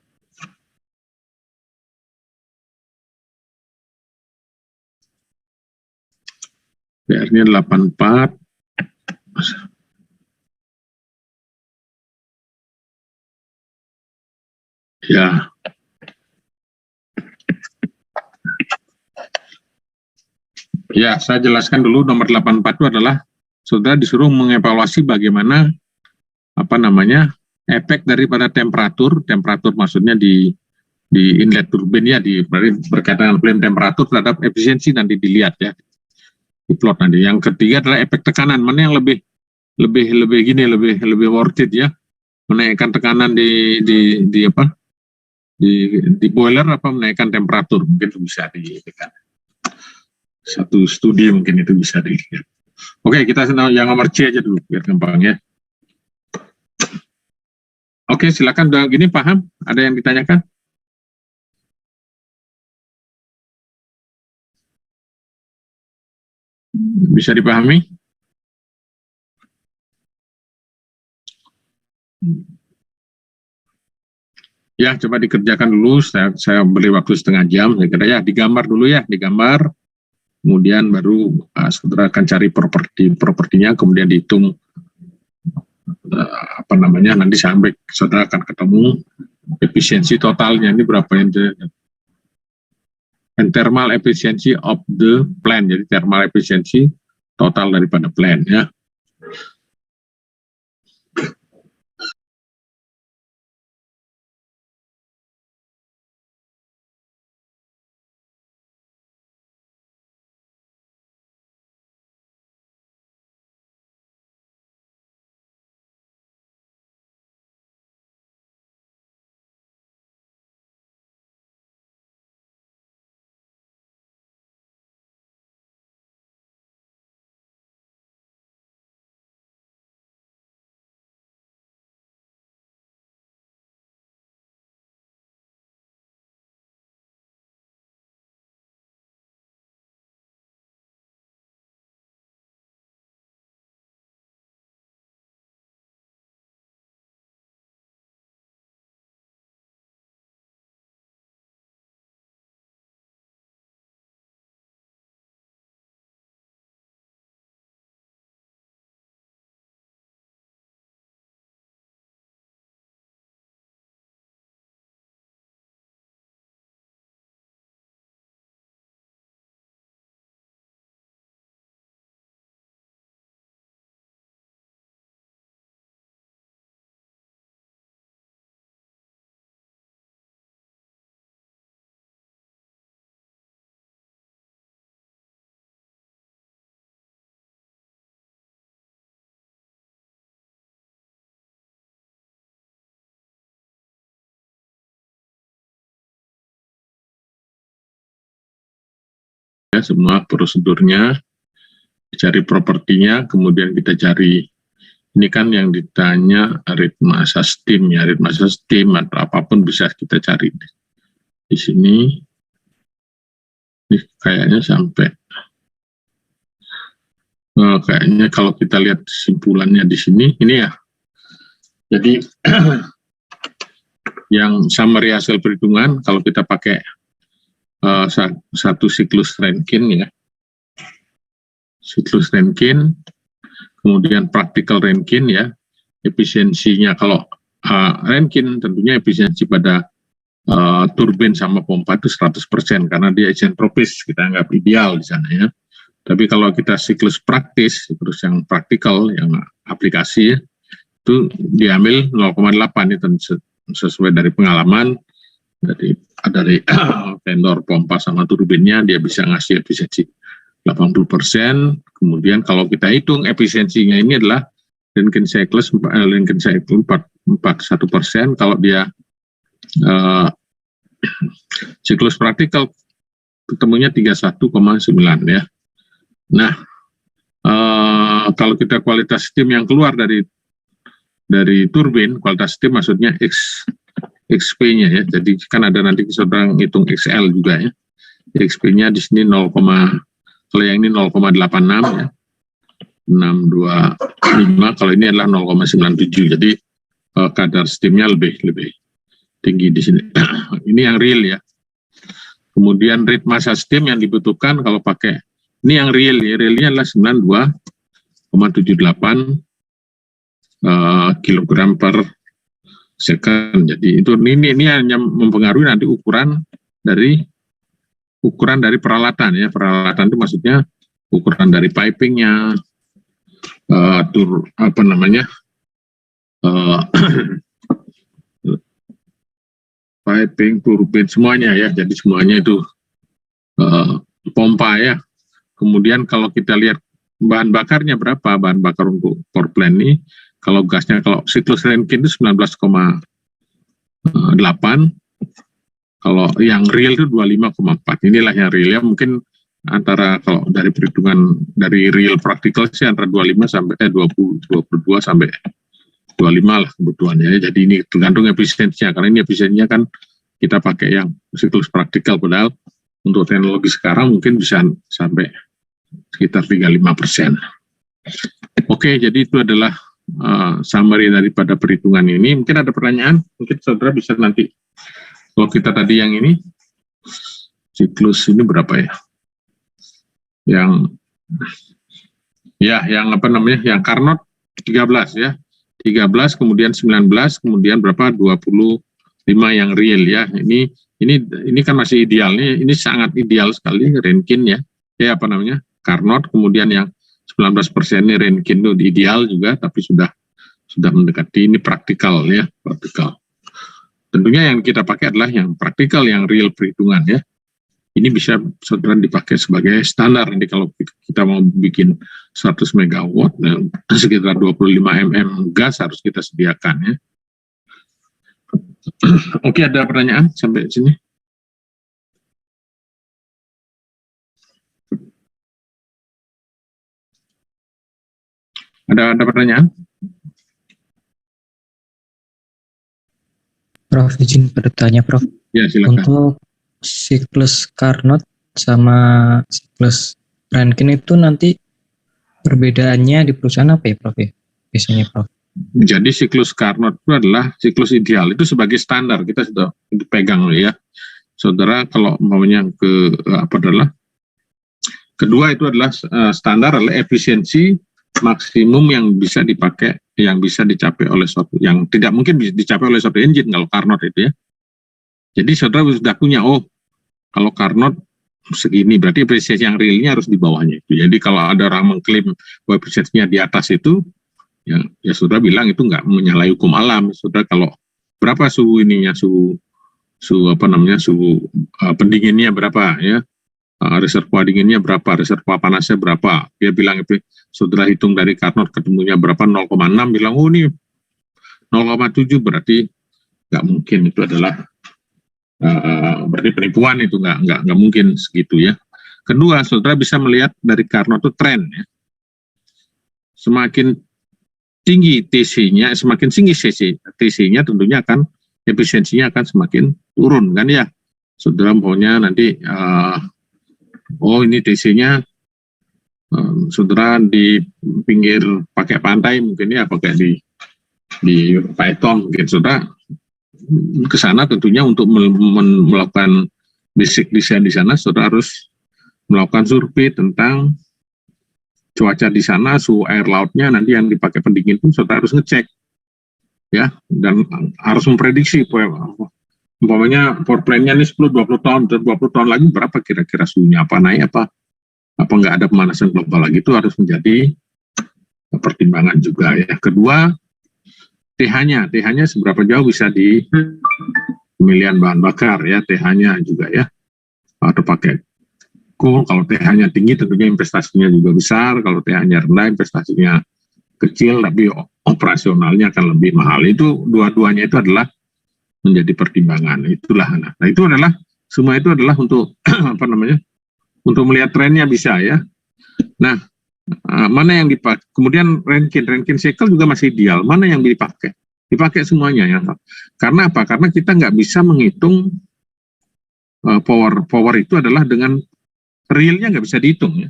PR-nya 84. Ya. Ya, saya jelaskan dulu nomor 84 itu adalah saudara disuruh mengevaluasi bagaimana efek daripada temperatur maksudnya di inlet turbin ya, berkaitan dengan flame temperatur terhadap efisiensi nanti dilihat ya. Di plot nanti. Yang ketiga adalah efek tekanan, mana yang lebih worth it ya, menaikkan tekanan di boiler apa menaikkan temperatur, mungkin itu bisa ditekan. Satu studi mungkin itu bisa dilihat. Oke, kita yang nomor C aja dulu biar gampang ya. Oke, silakan. Udah gini paham? Ada yang ditanyakan? Bisa dipahami? Ya, coba dikerjakan dulu. Saya beri waktu setengah jam. Saya kira ya, digambar dulu ya, digambar. Kemudian baru saudara akan cari propertinya, kemudian dihitung nanti sampai saudara akan ketemu efisiensi totalnya ini berapa yang thermal efficiency of the plant, jadi thermal efficiency total daripada plant ya. Ya, semua prosedurnya, cari propertinya, kemudian kita cari, ini kan yang ditanya ritma steam ya, ritma steam atau apapun bisa kita cari di sini. Ini kayaknya sampai Kayaknya kalau kita lihat kesimpulannya di sini, ini ya. Jadi yang summary hasil perhitungan, kalau kita pakai satu siklus Rankine ya, siklus Rankine, kemudian practical Rankine ya, efisiensinya kalau Rankine tentunya efisiensi pada turbin sama pompa itu 100% karena dia isentropis, kita anggap ideal di sana ya. Tapi kalau kita siklus praktis, terus yang praktikal, yang aplikasi ya, itu diambil 0,8 itu sesuai dari pengalaman dari vendor pompa sama turbinnya, dia bisa ngasih efisiensi 80%. Kemudian kalau kita hitung efisiensinya ini adalah Rankine cycle 41%, kalau dia siklus praktikal ketemunya 31,9 ya. Nah, kalau kita kualitas steam yang keluar dari turbin, kualitas steam maksudnya XP-nya ya. Jadi kan ada nanti saudara ngitung XL juga ya. XP-nya di sini 0, kalau yang ini 0,86 ya. 625, kalau ini adalah 0,97. Jadi kadar steamnya lebih tinggi di sini. Ini yang real ya. Kemudian rate massa steam yang dibutuhkan kalau pakai ini yang real ya, realnya adalah 92,78 kilogram per second. Jadi ini hanya mempengaruhi nanti ukuran dari peralatan ya. Peralatan itu maksudnya ukuran dari pipingnya, piping, turbin semuanya ya. Jadi semuanya itu pompa ya. Kemudian kalau kita lihat bahan bakarnya berapa, bahan bakar untuk power plant ini, kalau gasnya, kalau siklus Rankine itu 19,8, kalau yang real itu 25,4. Inilah yang real ya, mungkin antara kalau dari perhitungan dari real practical sih antara 25 sampai 22 sampai 25 lah kebutuhannya. Jadi ini tergantung efisiensinya, karena ini efisiensinya kan kita pakai yang siklus praktikal, padahal untuk teknologi sekarang mungkin bisa sampai sekitar 35%. Oke, jadi itu adalah summary daripada perhitungan ini. Mungkin ada pertanyaan, mungkin saudara bisa nanti. Kalau kita tadi yang ini, siklus ini berapa ya? Yang Carnot 13 ya. 13, kemudian 19, kemudian berapa? 25 yang real ya. Ini kan masih ideal nih. Ini sangat ideal sekali Rankine ya. Carnot, kemudian yang 19% ini Rankine itu ideal juga, tapi sudah mendekati ini praktikal ya, praktikal. Tentunya yang kita pakai adalah yang praktikal, yang real perhitungan ya. Ini bisa saudara dipakai sebagai standar. Nanti kalau kita mau bikin 100 megawatt, sekitar 25 mm gas harus kita sediakan ya. Oke, ada pertanyaan sampai sini? Ada pertanyaan? Prof, izin bertanya, Prof. Ya, silakan. Untuk siklus Carnot sama siklus Rankine itu nanti perbedaannya di perusahaan apa ya, Prof? Ya? Biasanya, Prof. Jadi siklus Carnot itu adalah siklus ideal. Itu sebagai standar, kita sudah pegang ya. Saudara, kalau maunya kedua itu adalah standar adalah efisiensi maksimum yang bisa dipakai, yang bisa dicapai oleh suatu, yang tidak mungkin bisa dicapai oleh suatu engine kalau Carnot itu ya. Jadi saudara sudah punya, kalau Carnot segini, berarti efisiensi yang realnya harus di bawahnya itu. Jadi kalau ada orang mengklaim bahwa efisiensinya di atas itu, ya saudara bilang itu nggak menyalahi hukum alam. Saudara kalau berapa suhu pendinginnya berapa ya, reservoir dinginnya berapa, reservoir panasnya berapa, dia bilang itu, saudara hitung dari Carnot ketemunya berapa, 0,6, bilang ini 0,7, berarti nggak mungkin, itu adalah berarti penipuan, itu nggak mungkin segitu ya. Kedua, saudara bisa melihat dari Carnot itu tren ya, semakin tinggi TC-nya, semakin tinggi TC-nya tentunya akan efisiensinya akan semakin turun kan ya. Saudara maunya nanti ini TC-nya saudara di pinggir pakai pantai mungkin ya, pakai di Python mungkin saudara ke sana tentunya untuk melakukan basic design di sana, saudara harus melakukan survei tentang cuaca di sana, suhu air lautnya, nanti yang dipakai pendingin pun saudara harus ngecek ya, dan harus memprediksi umpamanya power plant-nya ini 10-20 tahun, dan 20 tahun lagi berapa kira-kira suhunya, apa naik apa nggak ada pemanasan global lagi, itu harus menjadi pertimbangan juga ya. Kedua, TH-nya seberapa jauh bisa di pemilihan bahan bakar ya, TH-nya juga ya, atau pakai coal. Kalau TH-nya tinggi tentunya investasinya juga besar, kalau TH-nya rendah investasinya kecil tapi operasionalnya akan lebih mahal. Itu dua-duanya itu adalah menjadi pertimbangan. Itulah, nah itu adalah semua itu adalah untuk apa namanya, untuk melihat trennya bisa ya. Nah, mana yang dipakai, kemudian Rankine cycle juga masih ideal, mana yang dipakai semuanya ya. Karena apa? Karena kita nggak bisa menghitung power itu adalah dengan realnya, nggak bisa dihitung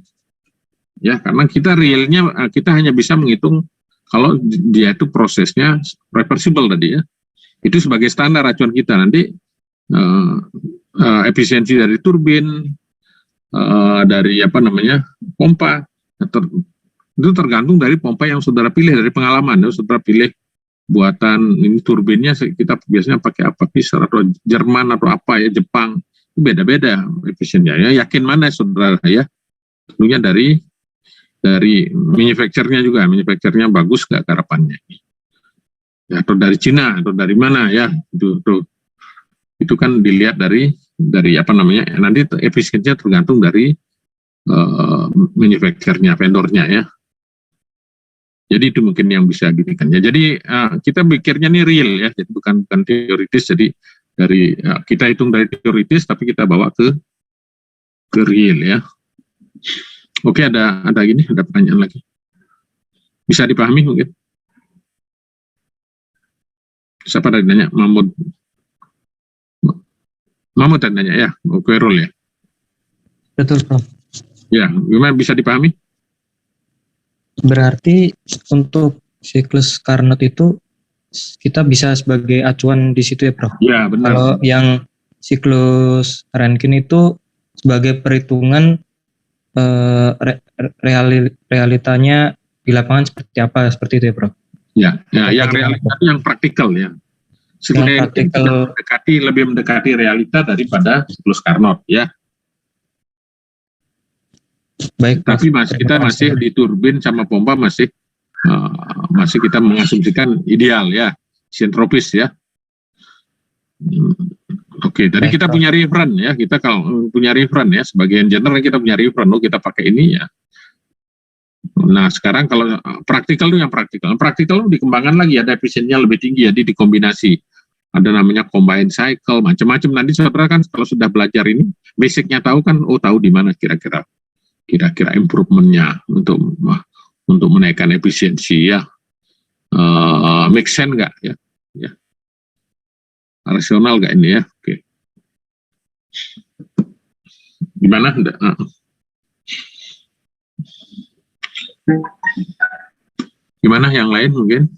ya, karena kita realnya kita hanya bisa menghitung kalau dia itu prosesnya reversible tadi ya, itu sebagai standar acuan kita. Nanti efisiensi dari turbin, dari apa namanya pompa, itu tergantung dari pompa yang saudara pilih, dari pengalaman ya, saudara pilih buatan ini turbinnya kita biasanya pakai apa, Fisher atau Jerman atau apa ya, Jepang, beda-beda efisiennya ya. Yakin mana saudara ya, tentunya dari manufacturer-nya juga, manufacturer-nya bagus gak harapannya ya, atau dari Cina atau dari mana ya, itu kan dilihat dari apa namanya, nanti efisiensinya tergantung dari manufacturer-nya, vendornya ya. Jadi itu mungkin yang bisa dibikin ya. Jadi kita pikirnya nih real ya, jadi bukan teoritis. Jadi dari kita hitung dari teoritis tapi kita bawa ke real ya. Oke, ada pertanyaan lagi, bisa dipahami mungkin? Siapa tadi nanya? Mahmud tadi nanya ya, oke, roll ya. Betul, Prof. Ya, gimana, bisa dipahami? Berarti untuk siklus Carnot itu kita bisa sebagai acuan di situ ya, Prof? Ya, benar. Kalau yang siklus Rankine itu sebagai perhitungan realitanya di lapangan seperti apa, seperti itu ya, Prof? Ya, yang realita itu yang praktikal ya. Sebenarnya lebih mendekati realita daripada siklus Carnot ya. Baik, Prof. Tapi kita masih di turbin sama pompa masih kita mengasumsikan ideal ya, sintropis ya. Oke, tadi kita punya reference ya, kita kalau punya reference ya, sebagai engineer kita punya reference, kita pakai ini ya. Nah sekarang kalau praktikal itu yang praktikal itu dikembangkan lagi, ada efisiensinya lebih tinggi, jadi dikombinasi. Ada namanya combined cycle, macam-macam. Nanti saudara kan kalau sudah belajar ini, basicnya tahu kan, tahu di mana kira-kira improvementnya untuk menaikkan efisiensi ya. Make sense nggak ya? Rasional nggak ini ya? Oke. Gimana? Gimana yang lain mungkin?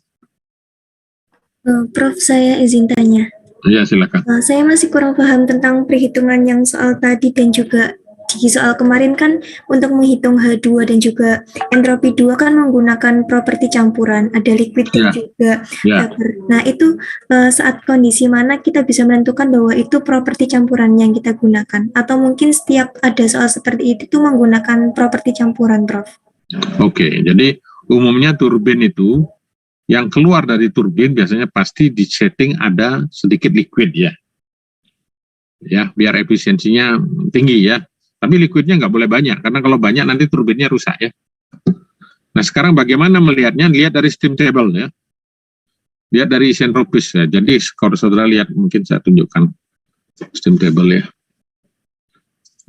Prof, saya izin tanya. Ya, silakan. Saya masih kurang paham tentang perhitungan yang soal tadi, dan juga di soal kemarin kan untuk menghitung H2 dan juga entropi 2 kan menggunakan properti campuran, ada liquid dan juga vapor. Nah itu saat kondisi mana kita bisa menentukan bahwa itu properti campuran yang kita gunakan, atau mungkin setiap ada soal seperti itu menggunakan properti campuran, Prof? Oke, jadi umumnya turbin itu yang keluar dari turbin biasanya pasti di setting ada sedikit liquid ya, biar efisiensinya tinggi ya. Tapi liquidnya nggak boleh banyak, karena kalau banyak nanti turbinnya rusak ya. Nah sekarang bagaimana melihatnya? Lihat dari steam table ya, lihat dari sentropis ya. Jadi kalau saudara lihat, mungkin saya tunjukkan steam table ya.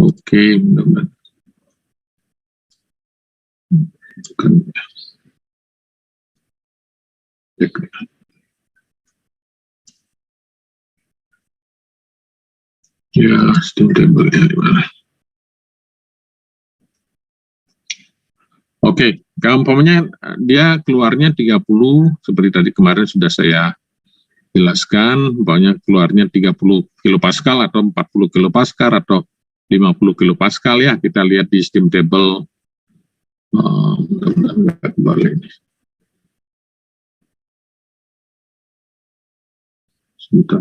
Oke, mudah-mudahan. Ya, steam table ya di mana? Oke, kalau umpamanya dia keluarnya 30 seperti tadi kemarin sudah saya jelaskan, umpamanya keluarnya 30 kilopascal atau 40 kilopascal atau 50 kilopascal ya, kita lihat di steam table. Mudah-mudahan nggak kembali ini. Sebentar.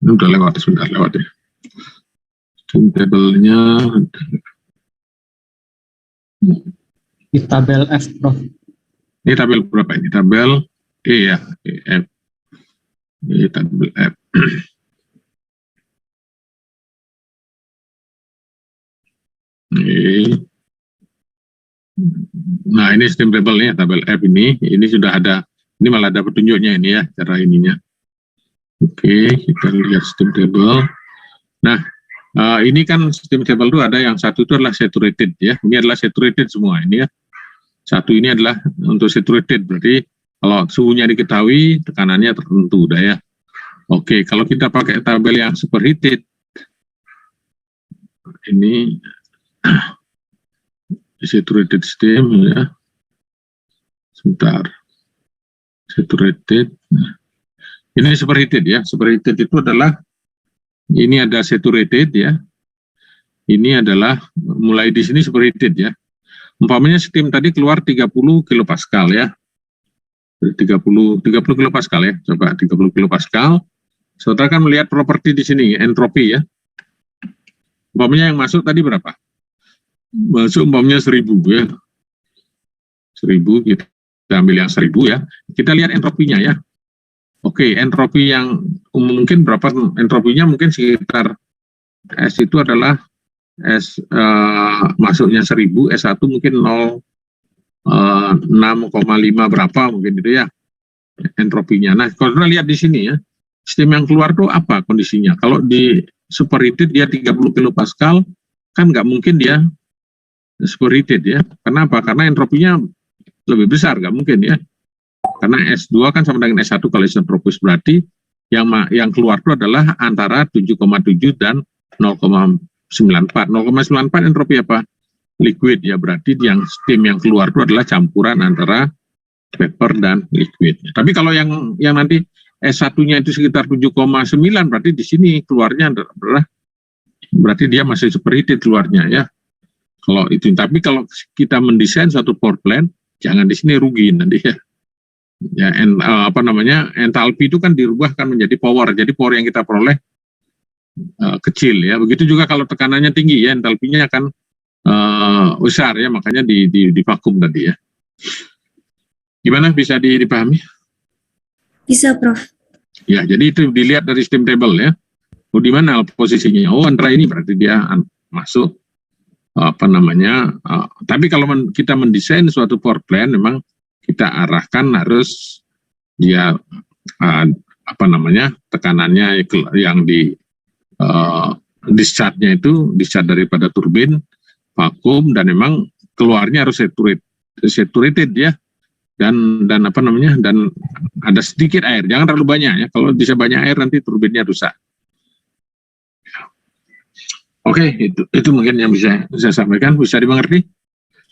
Ini udah lewat, sebentar lewat ya. Steam table-nya Di tabel F, Prof. ini tabel berapa ini? Tabel E ya, F. Ini tabel F. Nah ini steam table-nya, tabel F ini sudah ada, ini malah ada petunjuknya ini ya, cara ininya. Oke, kita lihat steam table. Nah, ini kan steam table itu ada yang satu itu adalah saturated ya, ini adalah saturated semua ini ya. Satu ini adalah untuk saturated, berarti kalau suhunya diketahui, tekanannya tertentu udah ya. Oke, kalau kita pakai tabel yang superheated, ini saturated steam ya. Sebentar. Saturated. Ini superheated ya. Superheated itu adalah ini ada saturated ya. Ini adalah mulai di sini superheated ya. Umpamanya steam tadi keluar 30 kilopascal ya. 30 kilopascal ya. Coba 30 kilopascal. Saudara kan melihat properti di sini entropi ya. Umpamanya yang masuk tadi berapa? Masuk umpamanya 1000 ya. 1000 kita ambil yang 1000 ya. Kita lihat entropinya ya. Oke, entropi yang mungkin berapa entropinya mungkin sekitar S itu adalah S masuknya 1000, S1 mungkin 6,5 berapa mungkin itu ya entropinya. Nah, kalau kita lihat di sini ya, steam yang keluar tuh apa kondisinya? Kalau di superheated dia 30 kilopascal, kan nggak mungkin dia superheated ya. Kenapa? Karena entropinya lebih besar, nggak mungkin ya. Karena S2 kan sama dengan S1 kalau isotropis, berarti yang keluar itu adalah antara 7,7 dan 0,94. 0,94 entropi apa? Liquid ya, berarti yang steam yang keluar itu adalah campuran antara vapor dan liquid. Tapi kalau yang nanti S1-nya itu sekitar 7,9, berarti di sini keluarnya adalah berarti dia masih superheated keluarnya ya. Kalau itu, tapi kalau kita mendesain suatu power plant, jangan di sini rugi nanti ya. Ya, entalpi itu kan dirubahkan menjadi power. Jadi power yang kita peroleh kecil ya. Begitu juga kalau tekanannya tinggi ya, entalpinya akan besar ya, makanya di vakum tadi ya. Gimana, bisa dipahami? Bisa, Prof. Ya, jadi itu dilihat dari steam table ya. Oh, di mana posisinya? Oh, antara ini berarti dia masuk tapi kalau kita mendesain suatu power plant, memang kita arahkan harus dia tekanannya yang di discharge-nya itu discharge daripada turbin vakum, dan memang keluarnya harus saturated ya, dan dan ada sedikit air, jangan terlalu banyak ya. Kalau bisa banyak air nanti turbinnya rusak. Oke, itu mungkin yang bisa saya sampaikan, bisa dimengerti.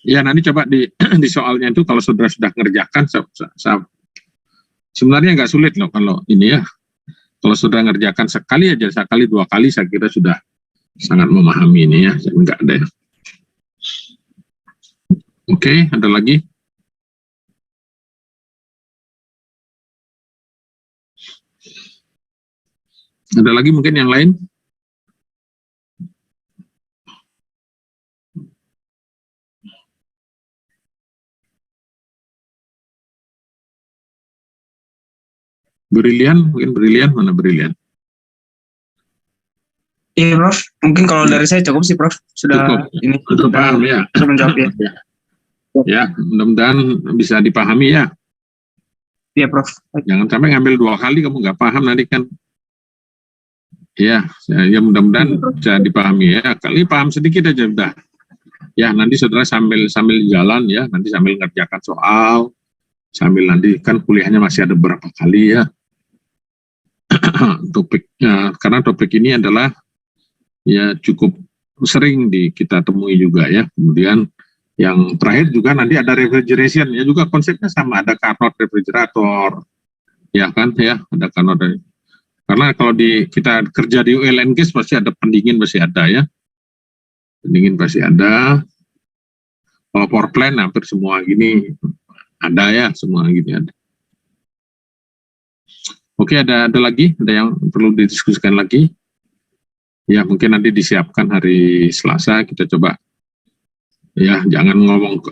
Ya, nanti coba di soalnya itu kalau saudara sudah ngerjakan, sebenarnya nggak sulit loh kalau ini ya. Kalau sudah ngerjakan sekali aja, sekali dua kali, saya kira sudah sangat memahami ini ya. Nggak ada ya. Oke, ada lagi? Ada lagi mungkin yang lain? Brilian, mungkin Brilian, mana Brilian? Iya, Prof. Mungkin kalau dari saya cukup sih, Prof. Sudah cukup. Ini Sudah paham ya. Sudah menjawab ya. Ya, mudah-mudahan bisa dipahami ya. Iya, Prof. Jangan sampai ngambil 2 kali kamu nggak paham nanti kan. Ya mudah-mudahan bisa dipahami ya. Kali paham sedikit aja udah. Ya, nanti saudara sambil jalan ya, nanti sambil ngerjakan soal, sambil nanti kan kuliahnya masih ada beberapa kali ya. Topiknya, karena topik ini adalah ya cukup sering kita temui juga ya. Kemudian Yang terakhir juga nanti ada refrigeration, ya juga konsepnya sama, ada Carnot refrigerator, ya kan, ya ada Carnot. Karena kalau kita kerja di oil and gas pasti ada pendingin, pasti ada ya, pendingin pasti ada. Kalau power plant hampir semua gini ada ya, semua gini ada. Oke, ada lagi, ada yang perlu didiskusikan lagi? Ya mungkin nanti disiapkan hari Selasa, kita coba ya, jangan ngomong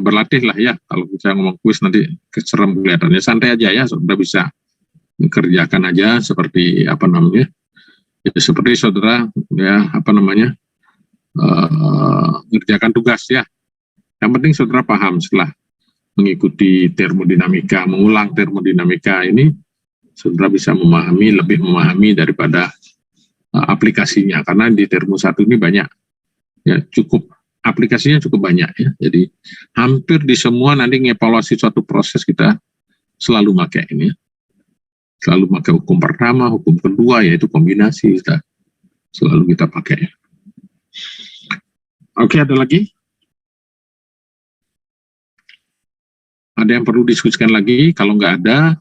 berlatih lah ya, kalau bisa ngomong kuis nanti keserem kelihatannya, santai aja ya, sudah bisa kerjakan aja seperti apa namanya ya, seperti saudara ya apa namanya mengerjakan tugas ya. Yang penting saudara paham setelah mengikuti termodinamika, mengulang termodinamika ini, saudara bisa lebih memahami daripada aplikasinya, karena di termo 1 ini banyak ya, aplikasinya cukup banyak ya. Jadi hampir di semua nanti ngevaluasi suatu proses kita selalu pakai ini ya. Selalu pakai hukum pertama, hukum kedua, yaitu kombinasi selalu kita pakai. Oke, ada lagi? Ada yang perlu diskusikan lagi? Kalau nggak ada,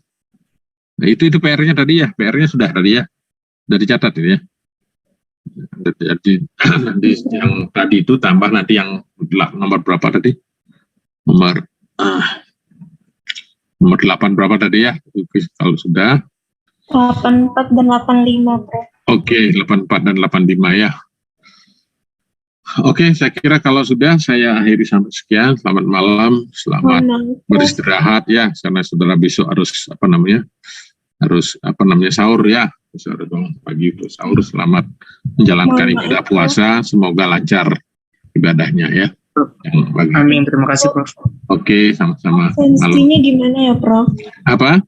nah itu PR-nya tadi ya, PR-nya sudah tadi ya, sudah dicatat ini ya. Jadi nanti yang tadi itu tambah nanti yang nomor berapa tadi? Nomor 8 berapa tadi ya? Kalau sudah 84 dan 85, Prof. Oke, 84 dan 85 ya. Oke, saya kira kalau sudah saya akhiri sampai sekian. Selamat malam, selamat beristirahat ya, karena saudara besok harus sahur ya. Saudara bangun pagi untuk sahur. Selamat menjalankan ibadah puasa, semoga lancar ibadahnya ya. Amin, terima kasih Prof. Oke, sama-sama. Absensinya gimana ya, Prof? Apa?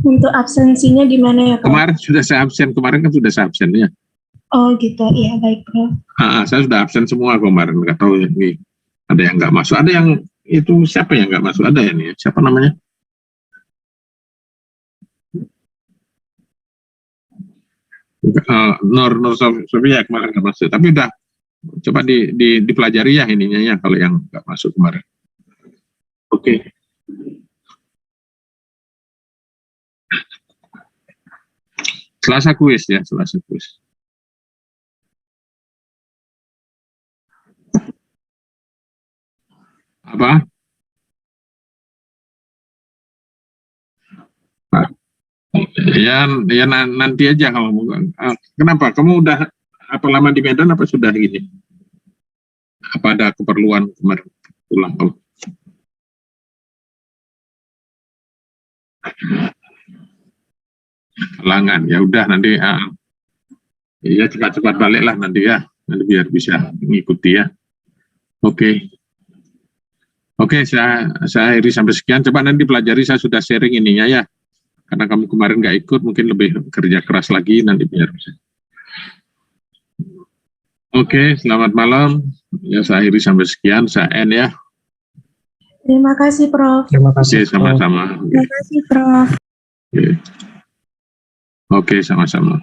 Untuk absensinya gimana ya, Prof? Kemarin sudah saya absen, kemarin kan sudah saya absen ya. Oh gitu, iya baik, Prof. Saya sudah absen semua kemarin, nggak tahu ini ada yang nggak masuk, ada yang itu siapa yang nggak masuk, ada ya nih, siapa namanya? Nur Sofia kemarin nggak masuk, tapi udah coba dipelajari ya ininya ya, kalau yang nggak masuk kemarin. Oke. Selasa kuis ya, Selasa kuis. Apa? Ya nanti aja kalau kenapa? Kamu udah apa lama di Medan apa sudah gini? Apa ada keperluan kemarin pulang kamu? Halangan, ya udah nanti ya cepat-cepat baliklah nanti ya, nanti biar bisa mengikuti ya. Oke. Oke, saya akhiri sampai sekian. Coba nanti pelajari, saya sudah sharing ininya ya. Karena kamu kemarin nggak ikut, mungkin lebih kerja keras lagi nanti biar bisa. Oke, selamat malam. Ya, saya akhiri sampai sekian. Saya end ya. Terima kasih, Prof. Terima kasih. Oke, sama-sama. Terima kasih, Prof. Oke, sama-sama.